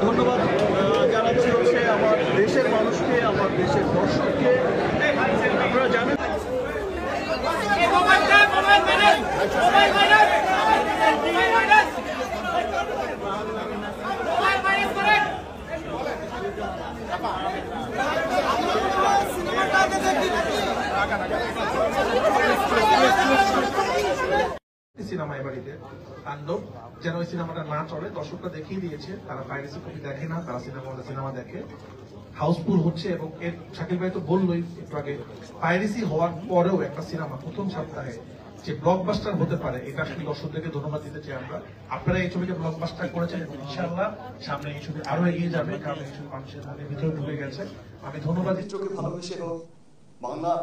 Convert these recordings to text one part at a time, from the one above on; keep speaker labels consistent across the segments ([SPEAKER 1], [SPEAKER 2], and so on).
[SPEAKER 1] ধন্যবাদ জানাচ্ছি হচ্ছে আমার দেশের মানুষকে, আমার দেশের দর্শককে। আপনারা জানেন
[SPEAKER 2] সিনেমা এবাড়িতে তাণ্ডব যেন ওই সিনেমাটা না চলে, দর্শকরা দেখিয়ে দিয়েছে তারা পাইরেসি কপি দেখে না, তারা সিনেমা দেখে। হাউসফুল হচ্ছে এবং এর শাকিল ভাই তো বললোই একটু আগে, পাইরেসি হওয়ার পরেও একটা সিনেমা প্রথম সপ্তাহে যে ব্লকবাস্টার হতে পারে, এটা আসলে দর্শকদেরকে ধন্যবাদ দিতে চাই আমরা। আপনারা এই ছবিকে ব্লকবাস্টার করেছেন এবং ইনশাআল্লাহ সামনে এই ছবি আরো এগিয়ে যাবে, কারণ এই ছবি মানুষের মনের ভিতরে ঢুকে গেছে। আমি ধন্যবাদ
[SPEAKER 3] চিত্রকে ভালোবেসে হোক, বাংলা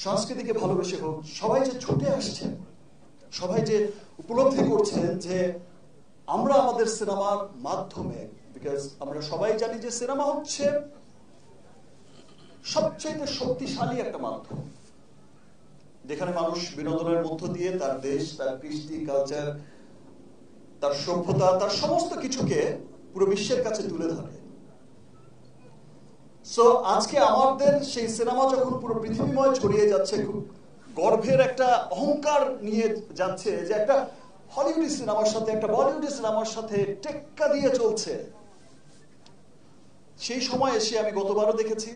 [SPEAKER 3] সংস্কৃতিকে ভালোবেসে হোক, সবাই যে ছুটে আসছেন, সবাই যে উপলব্ধি করছেন যে আমরা আমাদের সিনেমার মাধ্যমে, বিকজ আমরা সবাই জানি যে সিনেমা হচ্ছে সবচেয়ে শক্তিশালী একটা মাধ্যম, যেখানে মানুষ বিনোদনের মধ্য দিয়ে তার দেশ, তার কৃষ্টি, কালচার, তার সভ্যতা, তার সমস্ত কিছুকে পুরো বিশ্বের কাছে তুলে ধরে। সো আজকে আমাদের সেই সিনেমা যখন পুরো পৃথিবীময় ছড়িয়ে যাচ্ছে, খুব গর্বের একটা অহংকার নিয়ে যাচ্ছে যে একটা হলিউডি সিনেমার সাথে, একটা বলিউডি সিনেমার সাথে টেক্কা দিয়ে চলছে, সেই সময় এসে আমি গতবারও দেখেছি।